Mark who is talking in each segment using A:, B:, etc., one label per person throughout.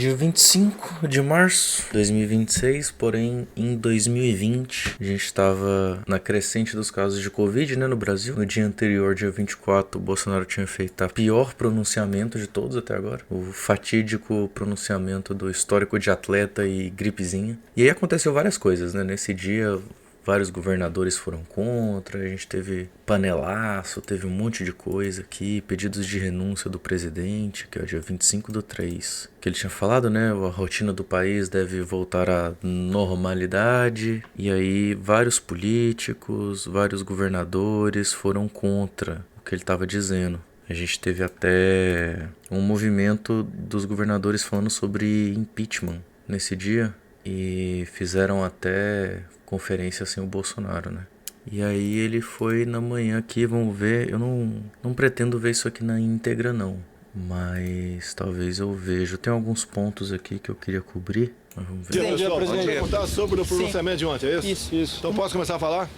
A: Dia 25 de março de 2026, porém em 2020 a gente estava na crescente dos casos de Covid, né, no Brasil. No dia anterior, dia 24, o Bolsonaro tinha feito o pior pronunciamento de todos até agora. O fatídico pronunciamento do histórico de atleta e gripezinha. E aí aconteceu várias coisas, né, nesse dia. Vários governadores foram contra, a gente teve panelaço, teve um monte de coisa aqui, pedidos de renúncia do presidente, que é o dia 25/3. Que ele tinha falado, né, a rotina do país deve voltar à normalidade. E aí vários políticos, vários governadores foram contra o que ele estava dizendo. A gente teve até um movimento dos governadores falando sobre impeachment nesse dia. E fizeram até conferência sem o Bolsonaro, né? E aí ele foi na manhã aqui, vamos ver. Eu não pretendo ver isso aqui na íntegra, não. Mas talvez eu veja. Tem alguns pontos aqui que eu queria cobrir. Mas vamos ver.
B: Bom dia, presidente. Vamos perguntar sobre o pronunciamento de ontem, é isso?
C: Isso.
B: Então posso começar a falar?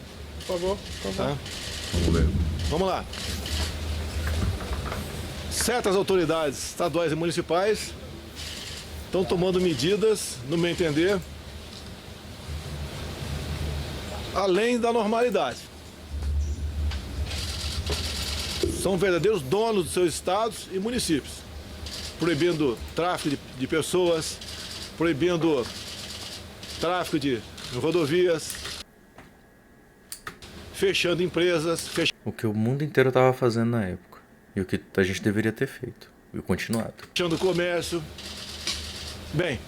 C: Por favor, por favor.
B: Tá.
A: Vamos ver.
B: Vamos lá. Certas autoridades estaduais e municipais estão tomando medidas, no meu entender, além da normalidade. São verdadeiros donos dos seus estados e municípios, proibindo tráfico de pessoas, proibindo tráfico de rodovias, fechando empresas,
A: O que o mundo inteiro estava fazendo na época. E o que a gente deveria ter feito. E continuado.
B: fechando o comércio. Bem,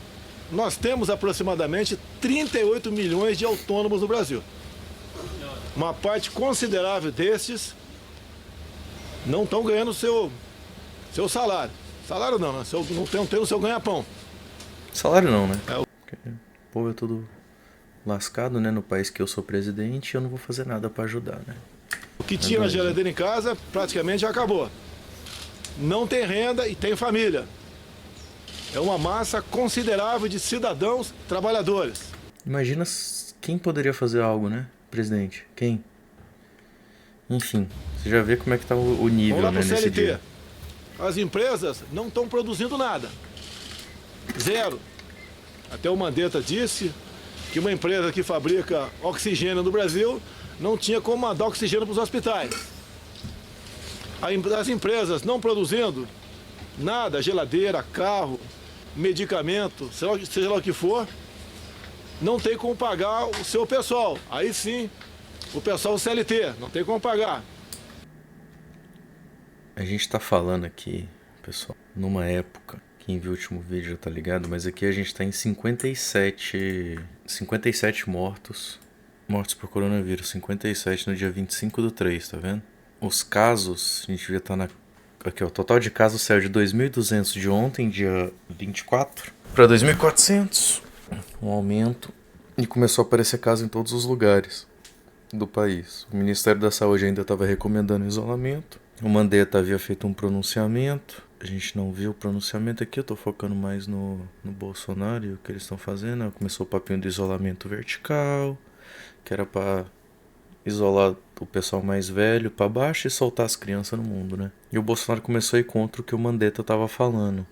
B: nós temos aproximadamente 38 milhões de autônomos no Brasil. Uma parte considerável destes não estão ganhando seu salário. Salário não, né? Não tem o seu ganha-pão.
A: Salário não, né?
B: É o-
A: Porque o povo é tudo lascado, né? No país que eu sou presidente, eu não vou fazer nada para ajudar, né?
B: O que tinha na geladeira em casa praticamente já acabou. Não tem renda e tem família. É uma massa considerável de cidadãos trabalhadores.
A: Imagina quem poderia fazer algo, né, presidente? Quem? Enfim, você já vê como é que tá o nível,
B: Vamos lá
A: né,
B: para o
A: nesse
B: CLT.
A: dia.
B: As empresas não estão produzindo nada. Zero. Até o Mandetta disse que uma empresa que fabrica oxigênio no Brasil não tinha como mandar oxigênio para os hospitais. As empresas não produzindo nada, geladeira, carro, medicamento, seja lá o que for, não tem como pagar o seu pessoal. Aí sim, o pessoal CLT, não tem como pagar.
A: A gente tá falando aqui, pessoal, numa época, quem viu o último vídeo já tá ligado, mas aqui a gente tá em 57 mortos por coronavírus, 57 no dia 25/3, tá vendo? Os casos, a gente devia estar aqui, ó, o total de casos saiu de 2.200 de ontem, dia 24, para 2.400, um aumento, e começou a aparecer casos em todos os lugares do país. O Ministério da Saúde ainda estava recomendando isolamento, o Mandetta havia feito um pronunciamento, a gente não viu o pronunciamento aqui, eu tô focando mais no Bolsonaro e o que eles estão fazendo. Começou o papinho do isolamento vertical, que era para isolar o pessoal mais velho para baixo e soltar as crianças no mundo, né? E o Bolsonaro começou a ir contra o que o Mandetta tava falando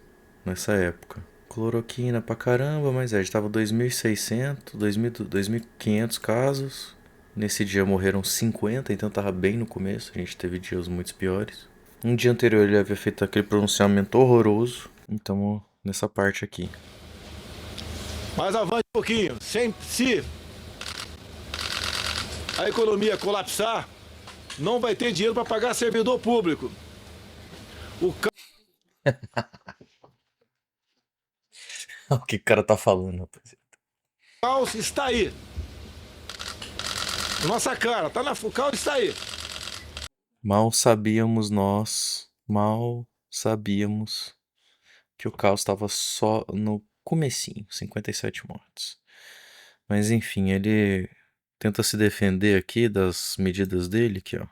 A: nessa época. Cloroquina pra caramba, mas a gente tava 2.600, 2.500 casos. Nesse dia morreram 50, então tava bem no começo, a gente teve dias muito piores. Um dia anterior ele havia feito aquele pronunciamento horroroso, então nessa parte aqui.
B: Mas avante um pouquinho. Se a economia colapsar, não vai ter dinheiro para pagar servidor público. O
A: O que o cara tá falando, rapaz?
B: caos está aí. Nossa cara, o caos está aí.
A: Mal sabíamos que o caos estava só no comecinho, 57 mortos. Mas enfim, ele tenta se defender aqui das medidas dele, aqui ó.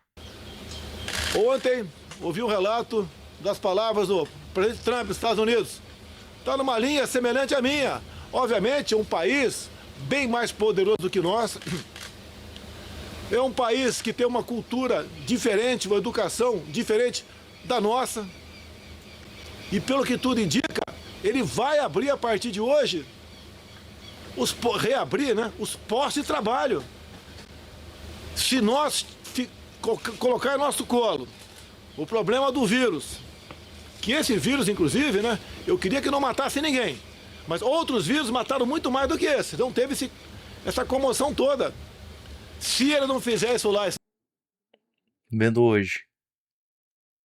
B: Ontem, ouvi um relato das palavras do presidente Trump dos Estados Unidos. Está numa linha semelhante à minha. Obviamente, um país bem mais poderoso do que nós. É um país que tem uma cultura diferente, uma educação diferente da nossa. E pelo que tudo indica, Ele vai abrir a partir de hoje, reabrir, né, os postos de trabalho. Se nós colocar em nosso colo o problema do vírus, que esse vírus, inclusive, né, eu queria que não matasse ninguém, mas outros vírus mataram muito mais do que esse. Então teve essa comoção toda. Se ele não fizer isso lá...
A: Vendo hoje,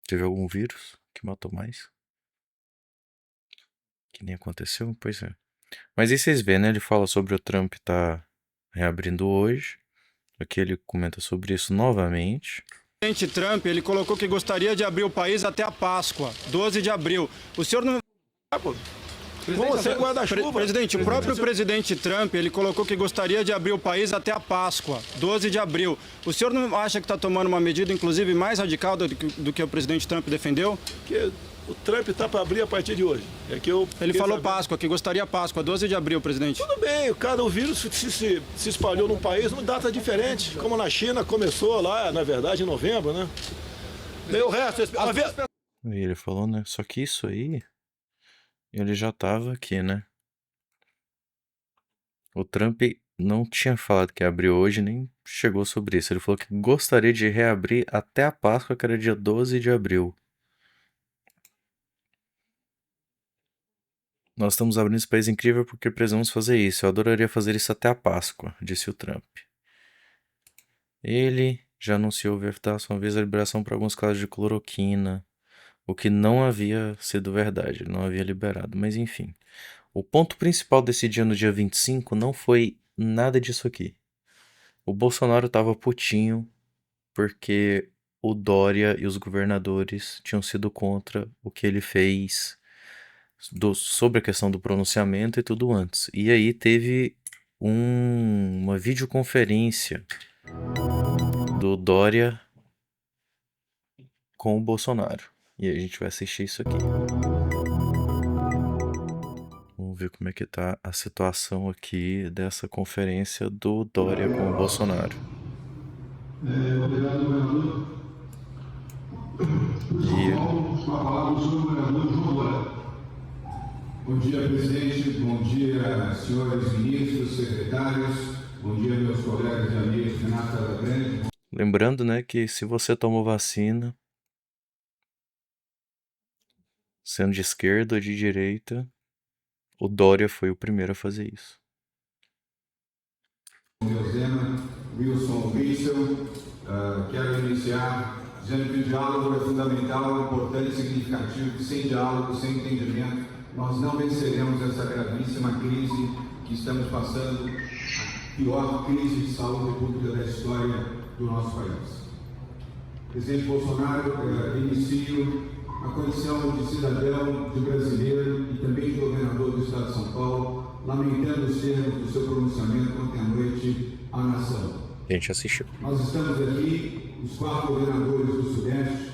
A: teve algum vírus que matou mais? Que nem aconteceu? Pois é. Mas aí vocês vêem, né? Ele fala sobre o Trump tá reabrindo hoje. Aqui ele comenta sobre isso novamente.
C: O presidente Trump, ele colocou que gostaria de abrir o país até a Páscoa, 12 de abril. O senhor não...
B: Como sem guarda-chuva?
C: Presidente, o próprio presidente Trump, ele colocou que gostaria de abrir o país até a Páscoa, 12 de abril. O senhor não acha que está tomando uma medida, inclusive, mais radical do que o presidente Trump defendeu?
B: Que o Trump está para abrir a partir de hoje.
C: Ele falou Páscoa, que gostaria Páscoa, 12 de abril, presidente.
B: Tudo bem, o vírus se espalhou num país numa data diferente, como na China começou lá, na verdade, em novembro, né? Daí o resto...
A: E ele falou, né? Só que isso aí, ele já tava aqui, né? O Trump não tinha falado que abriu hoje, nem chegou sobre isso. Ele falou que gostaria de reabrir até a Páscoa, que era dia 12 de abril. Nós estamos abrindo esse país incrível porque precisamos fazer isso. Eu adoraria fazer isso até a Páscoa, disse o Trump. Ele já anunciou uma vez a liberação para alguns casos de cloroquina, o que não havia sido verdade, ele não havia liberado, mas enfim. O ponto principal desse dia no dia 25 não foi nada disso aqui. O Bolsonaro estava putinho porque o Dória e os governadores tinham sido contra o que ele fez sobre a questão do pronunciamento e tudo antes. E aí teve uma videoconferência do Dória com o Bolsonaro. E aí a gente vai assistir isso aqui. Vamos ver como é que tá a situação aqui dessa conferência do Dória com o Bolsonaro.
D: Obrigado, governador. Vamos com a palavra do senhor governador João Dória. Bom dia, presidente. Bom dia, senhores ministros, secretários. Bom dia, meus colegas e amigos Renato Casagrande.
A: Lembrando, né, que se você tomou vacina, sendo de esquerda ou de direita, o Dória foi o primeiro a fazer isso.
D: Wilson Witzel, quero iniciar dizendo que o diálogo é fundamental, importante e significativo, que sem diálogo, sem entendimento, nós não venceremos essa gravíssima crise que estamos passando, a pior crise de saúde pública da história do nosso país. Presidente Bolsonaro, inicio a condição de cidadão, de brasileiro e também de governador do Estado de São Paulo, lamentando os termos do seu pronunciamento ontem à noite à nação.
A: A gente assistiu.
D: Nós estamos aqui, os 4 governadores do Sudeste,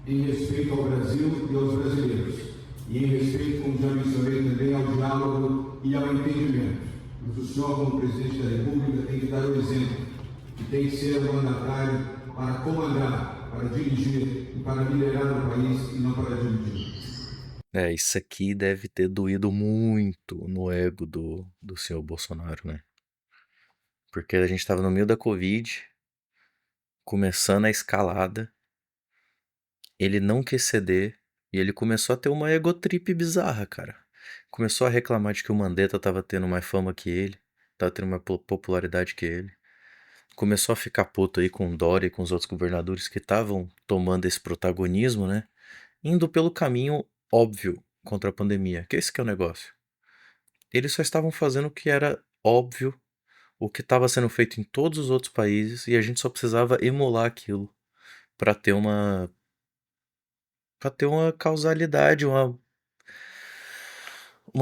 D: em respeito ao Brasil e aos brasileiros, e em respeito, como já mencionei também, ao diálogo e ao entendimento. Mas o senhor, como presidente da República, tem que dar o exemplo, que tem que ser o mandatário para comandar, para dirigir e para liderar o país e não para dividir.
A: Isso aqui deve ter doído muito no ego do senhor Bolsonaro, né? Porque a gente estava no meio da Covid, começando a escalada, ele não quis ceder e ele começou a ter uma egotrip bizarra, cara. Começou a reclamar de que o Mandetta tava tendo mais fama que ele, tava tendo mais popularidade que ele. Começou a ficar puto aí com o Dória e com os outros governadores que estavam tomando esse protagonismo, né? Indo pelo caminho óbvio contra a pandemia, que esse que é o negócio. Eles só estavam fazendo o que era óbvio, o que estava sendo feito em todos os outros países, e a gente só precisava emular aquilo para ter uma causalidade, uma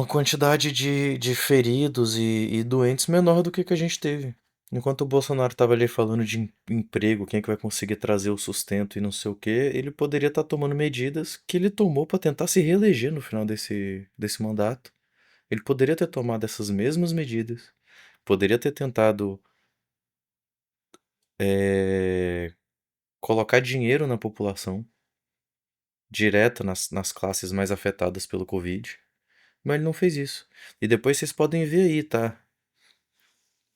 A: quantidade de feridos e doentes menor do que a gente teve. Enquanto o Bolsonaro estava ali falando de emprego, quem é que vai conseguir trazer o sustento e não sei o que, ele poderia estar tomando medidas que ele tomou para tentar se reeleger no final desse mandato. Ele poderia ter tomado essas mesmas medidas, poderia ter tentado colocar dinheiro na população, direto nas classes mais afetadas pelo Covid, Mas ele não fez isso. E depois vocês podem ver aí, tá?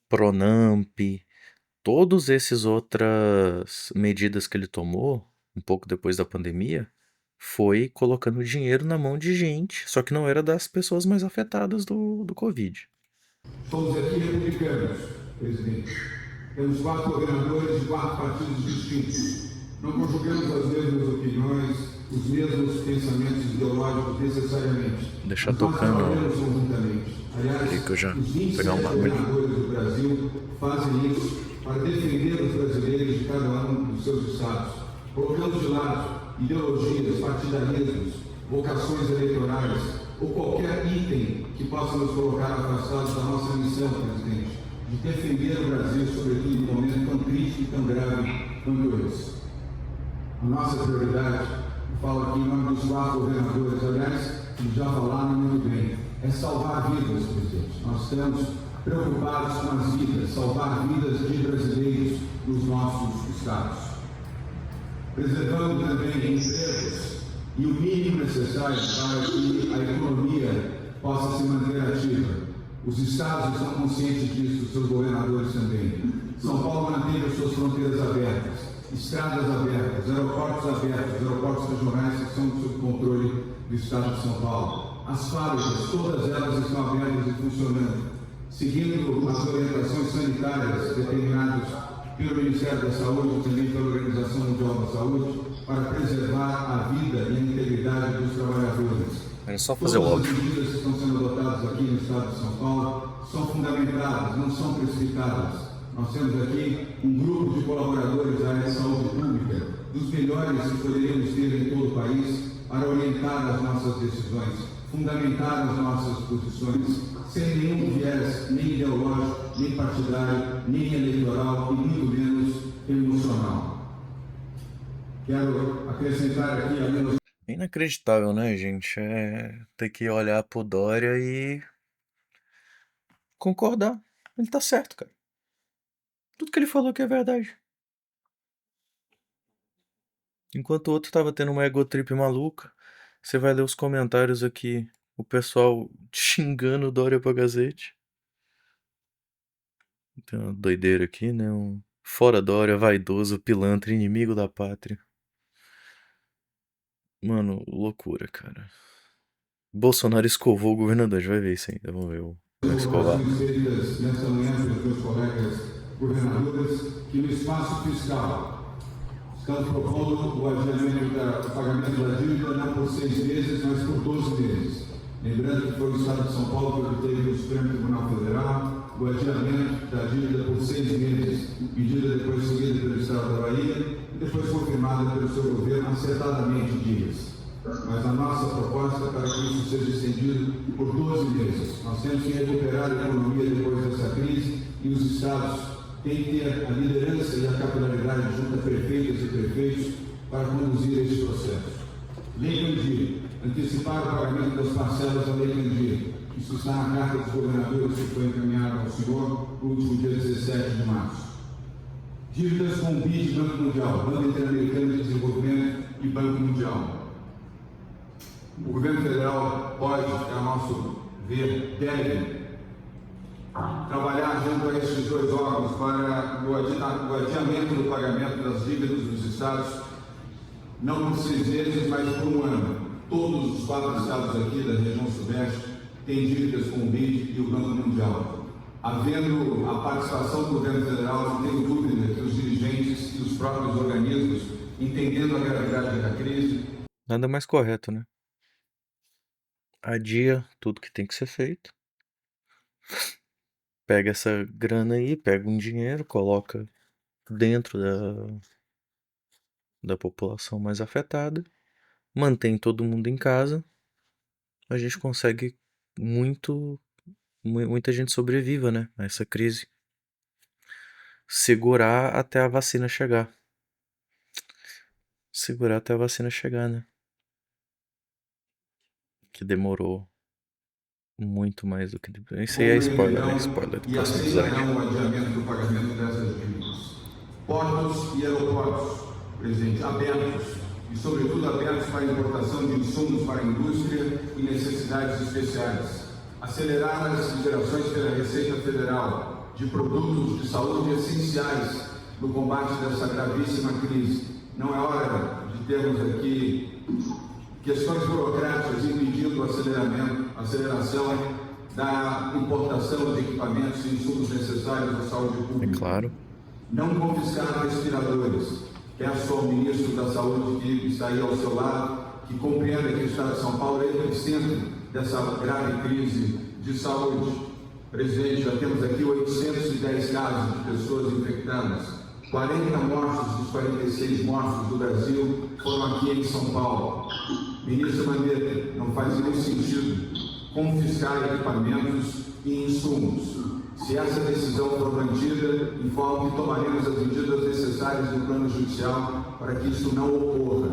A: Pronamp, todas essas outras medidas que ele tomou, um pouco depois da pandemia, foi colocando dinheiro na mão de gente, só que não era das pessoas mais afetadas do Covid.
D: Somos aqui republicanos, presidente. Temos 4 governadores de 4 partidos distintos. Não conjugamos as mesmas opiniões, os mesmos pensamentos ideológicos necessariamente.
A: Deixar tocando.
D: Aliás,
A: Peraí que eu já
D: os 27
A: pegar um bagulho.
D: governadores do Brasil fazem isso para defender os brasileiros de cada um dos seus estados, colocando de lado ideologias, partidarismos, vocações eleitorais ou qualquer item que possa nos colocar afastados da nossa missão, presidente, de defender o Brasil, sobretudo em um momento tão crítico e tão grave quanto esse. A nossa prioridade, eu falo aqui em nome dos 4 governadores, aliás, eles já falaram muito bem, é salvar vidas, presidente. Nós estamos preocupados com as vidas, salvar vidas de brasileiros nos nossos estados. Preservando também empregos e o mínimo necessário para que a economia possa se manter ativa. Os estados estão conscientes disso, os seus governadores também. São Paulo manteve as suas fronteiras abertas, estradas abertas, aeroportos regionais que são sob controle do estado de São Paulo. As fábricas, todas elas estão abertas e funcionando, seguindo as orientações sanitárias determinadas pelo Ministério da Saúde e também pela Organização Mundial da Saúde para preservar a vida e a integridade dos trabalhadores.
A: É só fazer o óbvio.
D: Todas as medidas que estão sendo adotadas aqui no estado de São Paulo são fundamentadas, não são precipitadas. Nós temos aqui um grupo de colaboradores da área de saúde pública, dos melhores que poderíamos ter em todo o país, para orientar as nossas decisões, fundamentar as nossas posições, sem nenhum viés, nem ideológico, nem partidário, nem eleitoral e muito menos emocional. Quero acrescentar aqui a menos.
A: É inacreditável, né, gente? É ter que olhar pro Dória e concordar. Ele tá certo, cara. Tudo que ele falou que é verdade. Enquanto o outro tava tendo uma egotrip maluca, você vai ler os comentários aqui, o pessoal xingando o Dória pra Gazete. Tem uma doideira aqui, né? Um fora Dória, vaidoso, pilantra, inimigo da pátria. Mano, loucura, cara. Bolsonaro escovou o governador, a gente vai ver isso ainda, vamos ver o escovar.
D: Nesta manhã, pelos meus colegas governadores, que no espaço fiscal estamos propondo o adiamento do pagamento da dívida não por 6 meses, mas por 12 meses. Lembrando que foi o Estado de São Paulo que obteve no Supremo Tribunal Federal o adiamento da dívida por 6 meses, medida depois seguida pelo Estado da Bahia e depois confirmada pelo seu governo acertadamente em dias. Mas a nossa proposta é para que isso seja estendido por 12 meses. Nós temos que recuperar a economia depois dessa crise e os estados têm que ter a liderança e a capilaridade junto a prefeitas e prefeitos para conduzir esse processo. Lei Candir, antecipar o pagamento das parcelas da Lei Candir. Isso está na carta dos governadores que foi encaminhada ao senhor no último dia 17 de março. Dívidas com o BID, Banco Mundial, Banco Interamericano de Desenvolvimento e Banco Mundial. O governo federal pode, a nosso ver, deve trabalhar junto a esses 2 órgãos para o adiamento do pagamento das dívidas dos estados, não por 6 meses, mas por 1 ano. Todos os 4 estados aqui da região sudeste têm dívidas com o BID e o Banco Mundial. Havendo a participação do governo federal, não tenho dúvida que os dirigentes e os próprios organismos, entendendo a gravidade da crise...
A: Nada mais correto, né? Adia tudo que tem que ser feito. Pega essa grana aí, pega um dinheiro, coloca dentro da população mais afetada, mantém todo mundo em casa, a gente consegue muita gente sobreviva, né, a essa crise. Segurar até a vacina chegar. Segurar até a vacina chegar, né? Que demorou muito mais do que... Isso aí é spoiler, né? Spoiler do próximo episódio.
D: O adiamento do pagamento dessas dívidas. Portos e aeroportos, presidente, abertos, e, sobretudo, abertos para a importação de insumos para a indústria e necessidades especiais. Acelerar as liberações pela Receita Federal de produtos de saúde essenciais no combate dessa gravíssima crise. Não é hora de termos aqui questões burocráticas impedindo a aceleração da importação de equipamentos e insumos necessários à saúde pública.
A: É claro.
D: Não confiscar respiradores. Peço ao ministro da Saúde que está aí ao seu lado, que compreenda que o Estado de São Paulo é epicentro dessa grave crise de saúde. Presidente, já temos aqui 810 casos de pessoas infectadas. 40 mortos dos 46 mortos do Brasil foram aqui em São Paulo. Ministro Mandetta, não faz nenhum sentido confiscar equipamentos e insumos. Se essa decisão for mantida, informo que tomaremos as medidas necessárias no plano judicial para que isso não ocorra,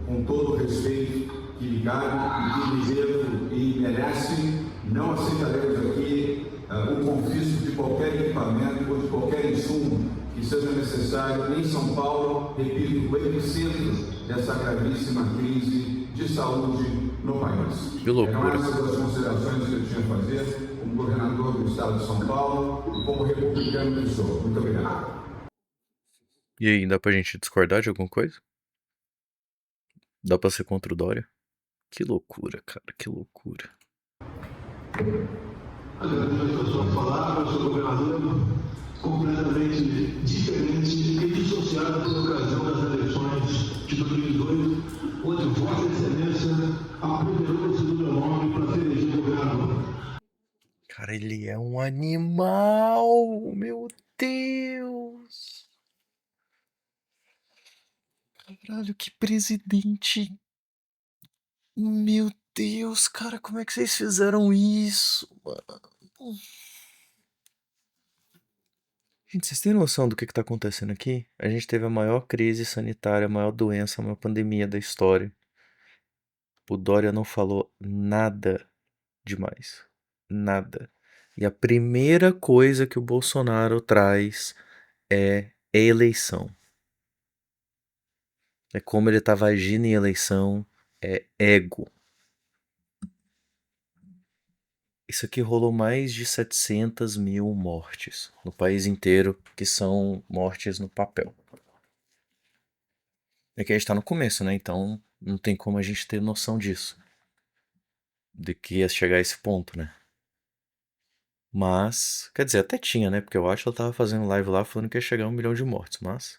D: com todo o respeito que lhe cabe e que lhe devo e merece. Não aceitaremos aqui o confisco de qualquer equipamento ou de qualquer insumo que seja necessário em São Paulo, repito, o epicentro dessa gravíssima crise de saúde no país.
A: Que loucura.
D: Eram essas as considerações que eu tinha a fazer como governador do Estado de São Paulo e como republicano que sou. Muito obrigado.
A: E aí, dá pra gente discordar de alguma coisa? Dá pra ser contra o Dória? Que loucura, cara, que loucura.
E: Agradeço a sua palavra, seu governador, completamente diferente e dissociado por ocasião das eleições de 2018, onde Vossa Excelência apoderou-se do meu nome para ser elegido governador.
A: Cara, ele é um animal, meu Deus. Caralho, que presidente. Meu Deus, cara, como é que vocês fizeram isso, mano? Gente, vocês têm noção do que tá acontecendo aqui? A gente teve a maior crise sanitária, a maior doença, a maior pandemia da história. O Dória não falou nada demais. Nada. E a primeira coisa que o Bolsonaro traz é eleição. É como ele estava agindo em eleição, é ego. Isso aqui rolou mais de 700 mil mortes no país inteiro, que são mortes no papel. É que a gente tá no começo, né? Então não tem como a gente ter noção disso. De que ia chegar a esse ponto, né? Mas, quer dizer, até tinha, né? Porque eu acho que ela tava fazendo live lá falando que ia chegar a 1 milhão de mortes. Mas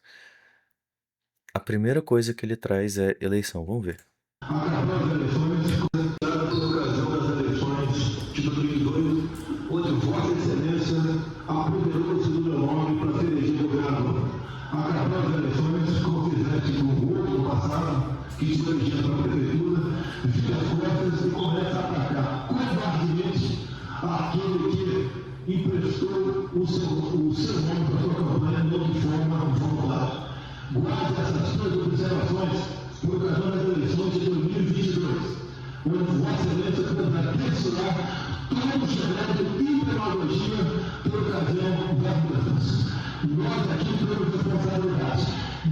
A: a primeira coisa que ele traz é eleição. Vamos ver.
E: Acabou as eleições, consideradas por ocasião das eleições de 2018, onde Vossa Excelência apoderou-se do meu nome para ser elegido governador. Acabou as eleições, como fizeste no outro passado, que te elegia para a prefeitura, vira as costas e começa a atacar covardemente aquele que emprestou o seu nome para a sua campanha de outra forma, de formulário. Guarde essas suas observações por ocasião das eleições de 2022, onde Vossa Excelência poderá pressionar todo o chamado de demagogia por ocasião das mudanças. Nós aqui temos responsabilidade.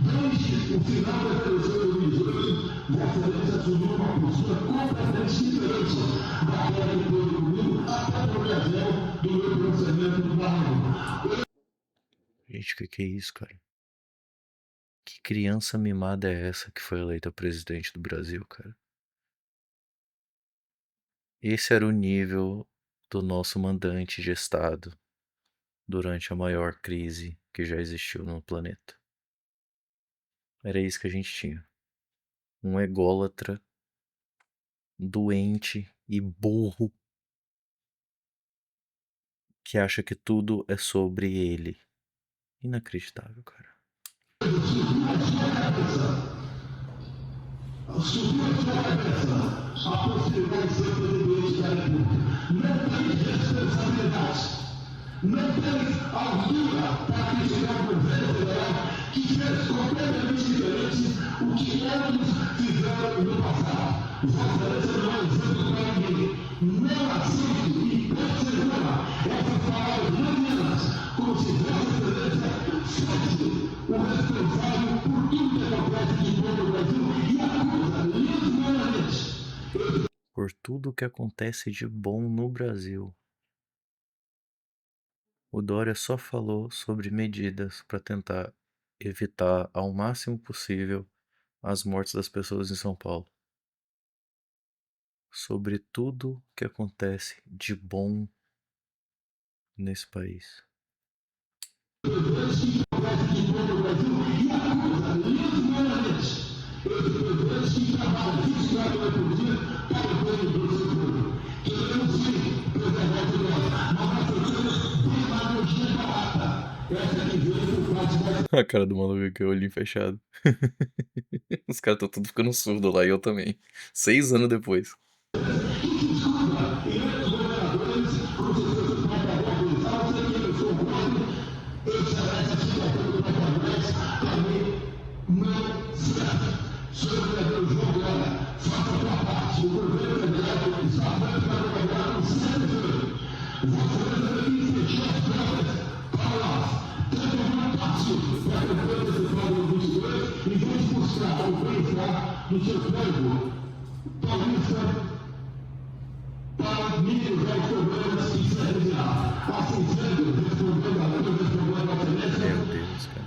E: Desde o final das eleições de 2018, Vossa Excelência assumiu uma postura completamente diferente daquela que foi comigo até por ocasião do meu pronunciamento do parlamento.
A: Gente, o que é isso, cara? Que criança mimada é essa que foi eleita presidente do Brasil, cara? Esse era o nível do nosso mandante de Estado durante a maior crise que já existiu no planeta. Era isso que a gente tinha. Um ególatra, doente e burro, que acha que tudo é sobre ele. Inacreditável, cara.
E: Subiu a sua cabeça a possibilidade de ser presidente da República. Não tem responsabilidade. Não tem altura para criticar o governo federal que fez completamente diferente o que outros fizeram no passado. Vossa Excelência não é exemplo para ninguém. Não aceito e persegura essas palavras levianas, como se Vossa Excelência fosse o responsável por tudo que acontece de bom no Brasil e a
A: tudo o que acontece de bom no Brasil. O Dória só falou sobre medidas para tentar evitar ao máximo possível as mortes das pessoas em São Paulo. Sobre tudo que acontece de bom nesse país. A cara do maluco aqui, o olhinho fechado. Os caras estão tudo ficando surdo lá e eu também. 6 anos depois. Meu Deus, cara.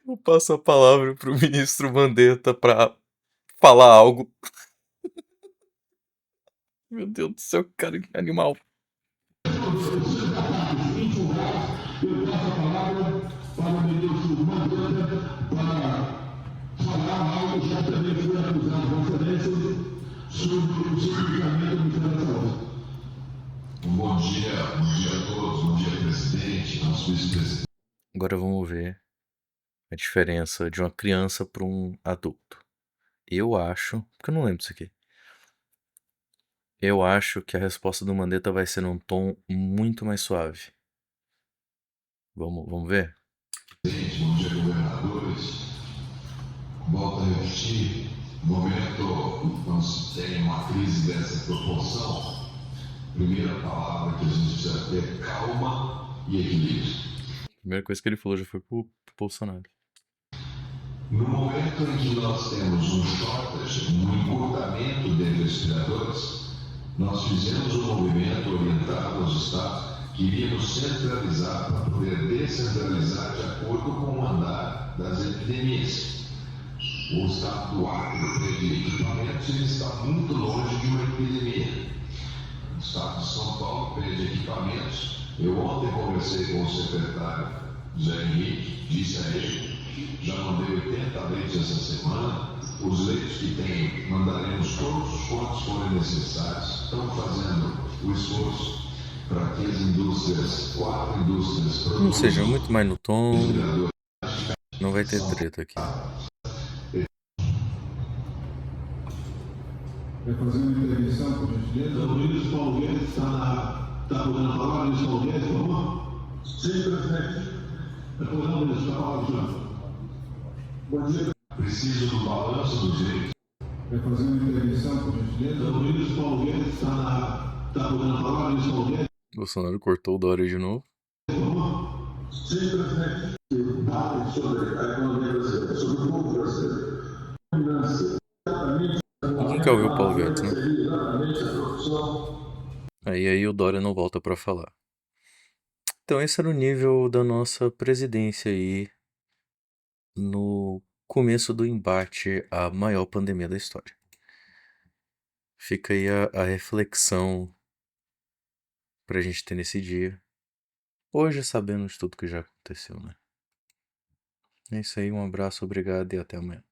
A: Eu passo a palavra pro ministro Mandetta pra falar algo. Meu Deus do céu, cara, que animal.
D: Bom dia a todos, bom dia presidente, nosso vice-presidente.
A: Agora vamos ver a diferença de uma criança para um adulto. Eu acho, porque eu não lembro disso aqui. Eu acho que a resposta do Mandetta vai ser num tom muito mais suave. Vamos ver?
D: Bom dia, governadores. Volto a repetir, no momento não se tem uma crise dessa proporção. Primeira palavra que a gente precisa ter calma e equilíbrio.
A: A primeira coisa que ele falou já foi pro Bolsonaro.
D: No momento em que nós temos um shortage, um encurtamento de respiradores, nós fizemos um movimento orientado aos estados que iríamos centralizar para poder descentralizar de acordo com o andar das epidemias. O estado do Acre de equipamentos ele está muito longe de uma epidemia. O estado de São Paulo pede equipamentos. Eu ontem conversei com o secretário Zé Henrique, disse a ele, já mandei 80 leitos essa semana, os leitos que tem, mandaremos todos quantos forem necessários. Estamos fazendo o esforço para que as indústrias, 4 indústrias...
A: Não seja muito mais no tom, não vai ter treta aqui.
E: Vai fazer uma intervenção, por gentileza? O ministro Paulo Guedes está podendo falar, ministro Paulo Guedes, por favor? Sim, presidente. Vai poder, ministro, está falando, senhor. Bom dia.
D: Preciso do balanço do direito.
E: Vai fazer uma intervenção, por gentileza? O ministro Paulo Guedes está podendo falar, ministro Paulo Guedes?
A: Bolsonaro cortou o Dória de novo.
E: Por favor? Sim, presidente. Dados sobre a economia brasileira, sobre o povo brasileiro.
A: Ninguém quer ouvir o Paulo Guedes, né? Aí o Dória não volta pra falar. Então esse era o nível da nossa presidência aí no começo do embate à maior pandemia da história. Fica aí a reflexão pra gente ter nesse dia. Hoje sabendo de tudo que já aconteceu, né? É isso aí, um abraço, obrigado e até amanhã.